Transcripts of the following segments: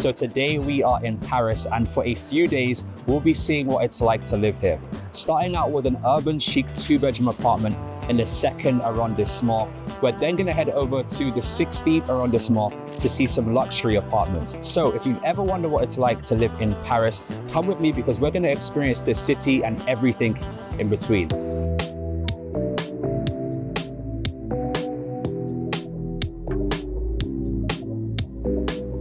So today we are in Paris, and for a few days, we'll be seeing what it's like to live here. Starting out with an urban chic 2-bedroom apartment in the 2nd arrondissement. We're then gonna head over to the 16th arrondissement to see some luxury apartments. So if you've ever wondered what it's like to live in Paris, come with me because we're gonna experience the city and everything in between.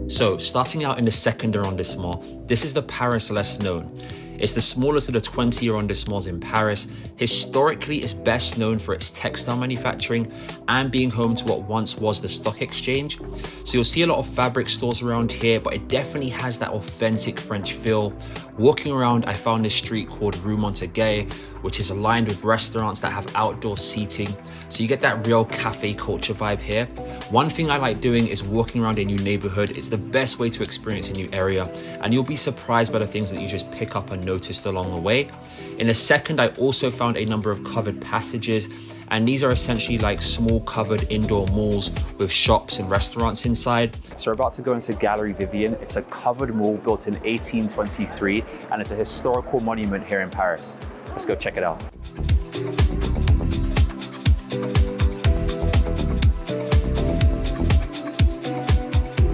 So starting out in the 2nd arrondissement, this is the Paris less known. It's the smallest of the 20 arrondissements in Paris. Historically, it's best known for its textile manufacturing and being home to what once was the stock exchange. So you'll see a lot of fabric stores around here, but it definitely has that authentic French feel. Walking around, I found this street called Rue Montague, which is aligned with restaurants that have outdoor seating. So you get that real cafe culture vibe here. One thing I like doing is walking around a new neighborhood. It's the best way to experience a new area, and you'll be surprised by the things that you just pick up and noticed along the way. In a second, I also found a number of covered passages, and these are essentially like small covered indoor malls with shops and restaurants inside. So we're about to go into Galerie Vivienne. It's a covered mall built in 1823, and it's a historical monument here in Paris. Let's go check it out.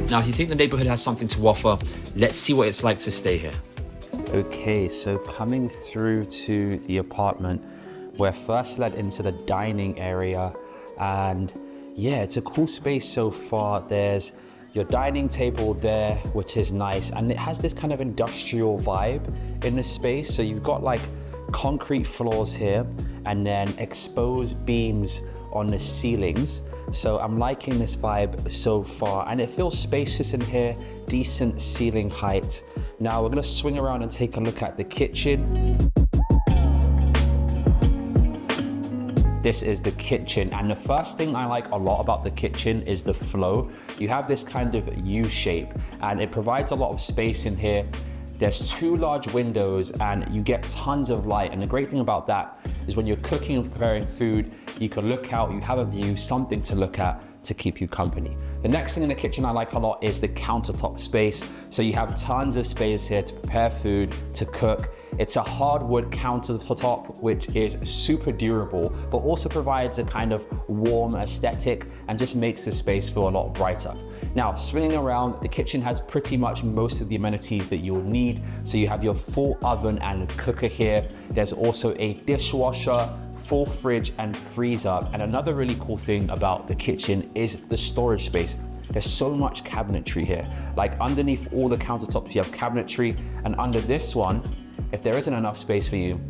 Now, if you think the neighborhood has something to offer, let's see what it's like to stay here. Okay, so coming through to the apartment, we're first led into the dining area, and yeah, it's a cool space so far. There's your dining table there, which is nice, and it has this kind of industrial vibe in the space. So you've got like concrete floors here and then exposed beams on the ceilings. So I'm liking this vibe so far, and it feels spacious in here, decent ceiling height. Now we're gonna swing around and take a look at the kitchen. This is the kitchen, and the first thing I like a lot about the kitchen is the flow. You have this kind of U shape, and it provides a lot of space in here. There's 2 large windows and you get tons of light. And the great thing about that is when you're cooking and preparing food, you can look out, you have a view, something to look at to keep you company. The next thing in the kitchen I like a lot is the countertop space. So you have tons of space here to prepare food, to cook. It's a hardwood countertop, which is super durable, but also provides a kind of warm aesthetic and just makes the space feel a lot brighter. Now, swinging around, the kitchen has pretty much most of the amenities that you'll need. So you have your full oven and cooker here. There's also a dishwasher, full fridge and freezer. And another really cool thing about the kitchen is the storage space. There's so much cabinetry here. Like underneath all the countertops, you have cabinetry, and under this one, if there isn't enough space for you,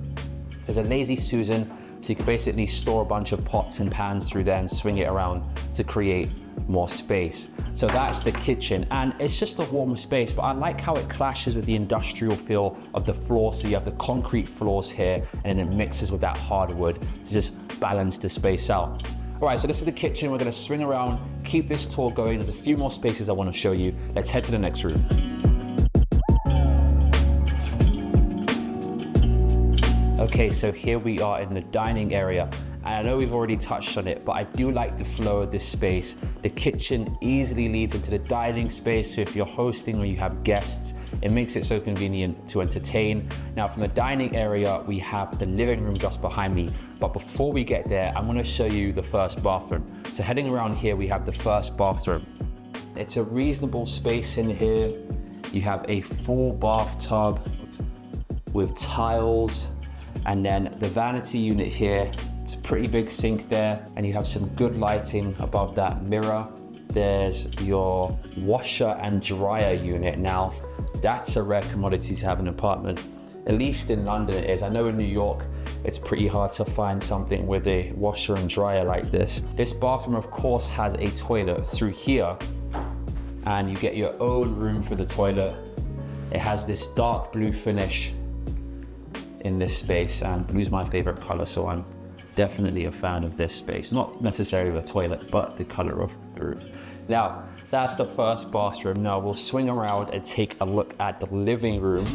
there's a Lazy Susan, so you can basically store a bunch of pots and pans through there and swing it around to create more space. So that's the kitchen, and it's just a warm space, but I like how it clashes with the industrial feel of the floor. So you have the concrete floors here, and then it mixes with that hardwood to just balance the space out. All right, so this is the kitchen. We're gonna swing around, keep this tour going. There's a few more spaces I wanna show you. Let's head to the next room. Okay, so here we are in the dining area. And I know we've already touched on it, but I do like the flow of this space. The kitchen easily leads into the dining space, so if you're hosting or you have guests, it makes it so convenient to entertain. Now from the dining area, we have the living room just behind me. But before we get there, I'm gonna show you the first bathroom. So heading around here, we have the first bathroom. It's a reasonable space in here. You have a full bathtub with tiles, and then the vanity unit here. It's a pretty big sink there, and you have some good lighting above that mirror. There's your washer and dryer unit. Now, that's a rare commodity to have in an apartment. At least in London it is. I know in New York, it's pretty hard to find something with a washer and dryer like this. This bathroom, of course, has a toilet through here, and you get your own room for the toilet. It has this dark blue finish in this space, and blue's my favorite color, so I'm definitely a fan of this space. Not necessarily the toilet, but the color of the room. Now, that's the first bathroom. Now we'll swing around and take a look at the living room.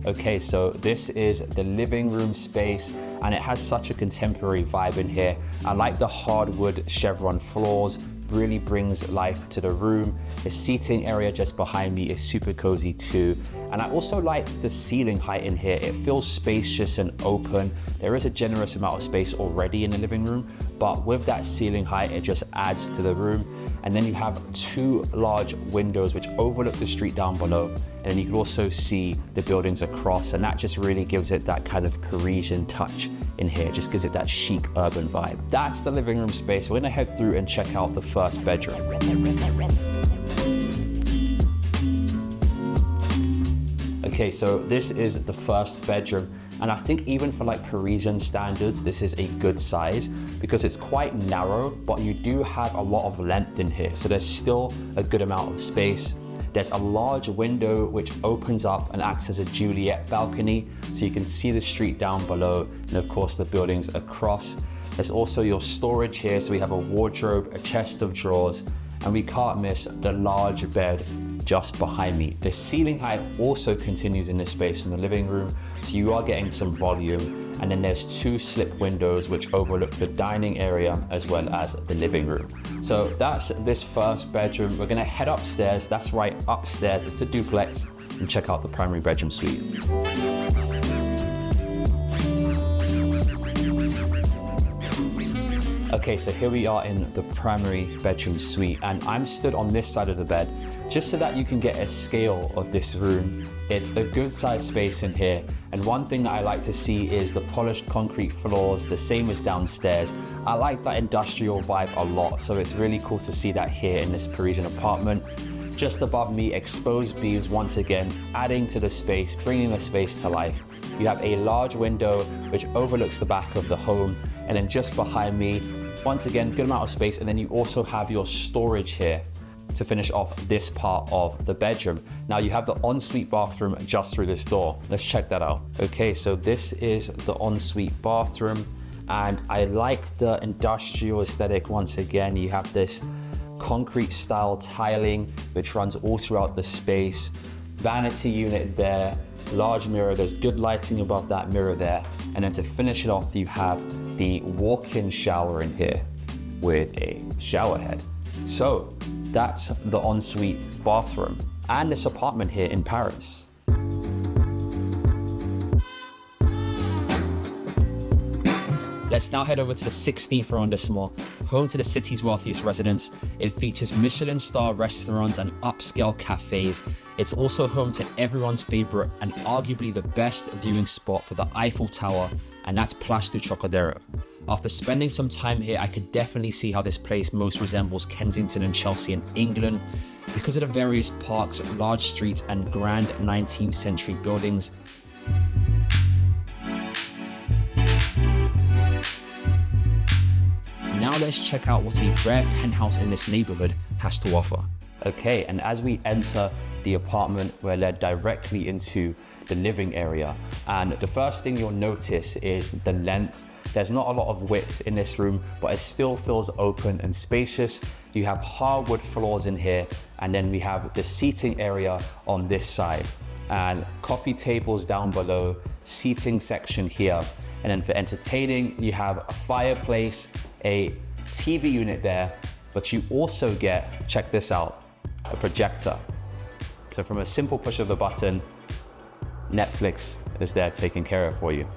Okay, so this is the living room space, and it has such a contemporary vibe in here. I like the hardwood chevron floors, really brings life to the room. The seating area just behind me is super cozy too. And I also like the ceiling height in here. It feels spacious and open. There is a generous amount of space already in the living room, but with that ceiling height, it just adds to the room. And then you have two large windows which overlook the street down below. And then you can also see the buildings across, and that just really gives it that kind of Parisian touch in here. It just gives it that chic urban vibe. That's the living room space. We're gonna head through and check out the first bedroom. Okay, so this is the first bedroom. And I think even for like Parisian standards, this is a good size because it's quite narrow, but you do have a lot of length in here. So there's still a good amount of space. There's a large window which opens up and acts as a Juliet balcony. So you can see the street down below and of course the buildings across. There's also your storage here. So we have a wardrobe, a chest of drawers, and we can't miss the large bed just behind me. The ceiling height also continues in this space in the living room, so you are getting some volume. And then there's two slip windows which overlook the dining area as well as the living room. So that's this first bedroom. We're gonna head upstairs. That's right, upstairs. It's a duplex, and check out the primary bedroom suite. Okay, so here we are in the primary bedroom suite, and I'm stood on this side of the bed just so that you can get a scale of this room. It's a good sized space in here, and one thing that I like to see is the polished concrete floors, the same as downstairs. I like that industrial vibe a lot, so it's really cool to see that here in this Parisian apartment. Just above me, exposed beams once again, adding to the space, bringing the space to life. You have a large window which overlooks the back of the home, and then just behind me, once again, good amount of space, and then you also have your storage here to finish off this part of the bedroom. Now you have the ensuite bathroom just through this door. Let's check that out. Okay, so this is the ensuite bathroom, and I like the industrial aesthetic once again. You have this concrete style tiling which runs all throughout the space. Vanity unit there, large mirror, there's good lighting above that mirror there. And then to finish it off, you have the walk-in shower in here with a shower head. So that's the ensuite bathroom and this apartment here in Paris. Let's now head over to the 16th arrondissement, home to the city's wealthiest residents. It features Michelin-starred restaurants and upscale cafes. It's also home to everyone's favorite and arguably the best viewing spot for the Eiffel Tower, and that's Place du Trocadero. After spending some time here, I could definitely see how this place most resembles Kensington and Chelsea in England because of the various parks, large streets, and grand 19th century buildings. Now let's check out what a rare penthouse in this neighborhood has to offer. Okay, and as we enter the apartment, we're led directly into the living area. And the first thing you'll notice is the length. There's not a lot of width in this room, but it still feels open and spacious. You have hardwood floors in here, and then we have the seating area on this side, and coffee tables down below, seating section here. And then for entertaining, you have a fireplace, a TV unit there, but you also get, check this out, a projector. So from a simple push of the button, Netflix is there taking care of for you.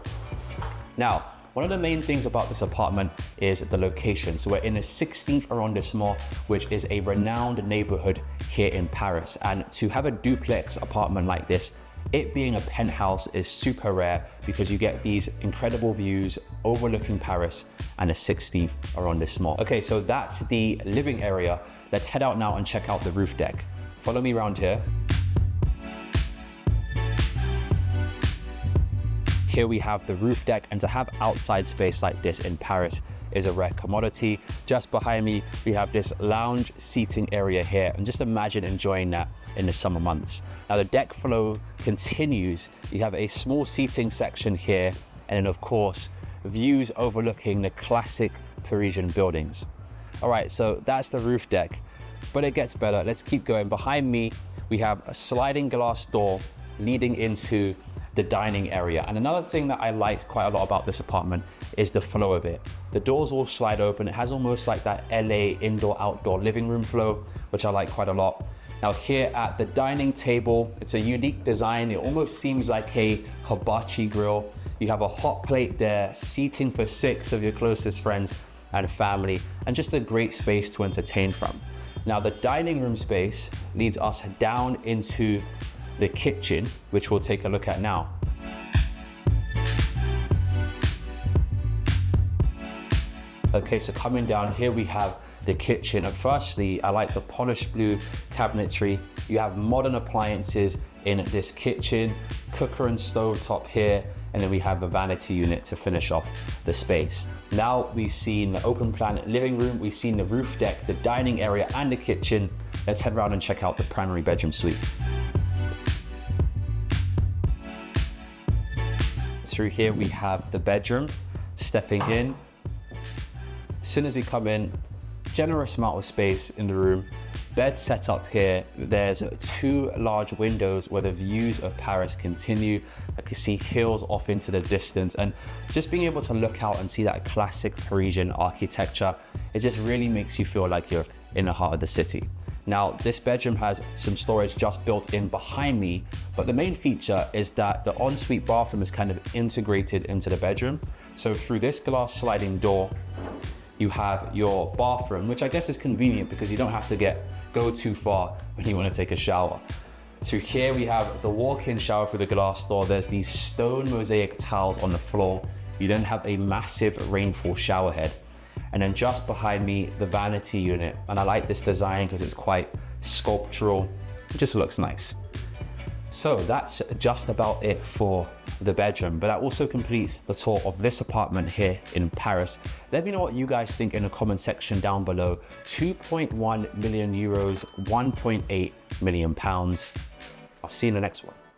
Now, one of the main things about this apartment is the location. So we're in the 16th arrondissement, which is a renowned neighborhood here in Paris. And to have a duplex apartment like this, it being a penthouse, is super rare because you get these incredible views overlooking Paris and the 16th arrondissement. Okay, so that's the living area. Let's head out now and check out the roof deck. Follow me around here. Here we have the roof deck, and to have outside space like this in Paris is a rare commodity. Just behind me, we have this lounge seating area here, and just imagine enjoying that in the summer months. Now the deck flow continues. You have a small seating section here, and then of course, views overlooking the classic Parisian buildings. All right, so that's the roof deck, but it gets better. Let's keep going. Behind me, we have a sliding glass door leading into the dining area. And another thing that I like quite a lot about this apartment is the flow of it. The doors all slide open. It has almost like that LA indoor-outdoor living room flow, which I like quite a lot. Now here at the dining table, it's a unique design. It almost seems like a hibachi grill. You have a hot plate there, seating for 6 of your closest friends and family, and just a great space to entertain from. Now the dining room space leads us down into the kitchen, which we'll take a look at now. Okay, so coming down here, we have the kitchen. And firstly, I like the polished blue cabinetry. You have modern appliances in this kitchen, cooker and stove top here, and then we have a vanity unit to finish off the space. Now we've seen the open plan living room, we've seen the roof deck, the dining area, and the kitchen. Let's head around and check out the primary bedroom suite. Through here we have the bedroom. Stepping in, as soon as we come in, generous amount of space in the room. Bed set up here. There's 2 large windows where the views of Paris continue. I can see hills off into the distance, and just being able to look out and see that classic Parisian architecture, it just really makes you feel like you're in the heart of the city. Now, this bedroom has some storage just built in behind me, but the main feature is that the ensuite bathroom is kind of integrated into the bedroom. So through this glass sliding door, you have your bathroom, which I guess is convenient because you don't have to go too far when you want to take a shower. So here we have the walk-in shower through the glass door. There's these stone mosaic tiles on the floor. You then have a massive rainfall shower head. And then just behind me, the vanity unit. And I like this design because it's quite sculptural. It just looks nice. So that's just about it for the bedroom, but that also completes the tour of this apartment here in Paris. Let me know what you guys think in the comment section down below. 2.1 million euros, 1.8 million pounds. I'll see you in the next one.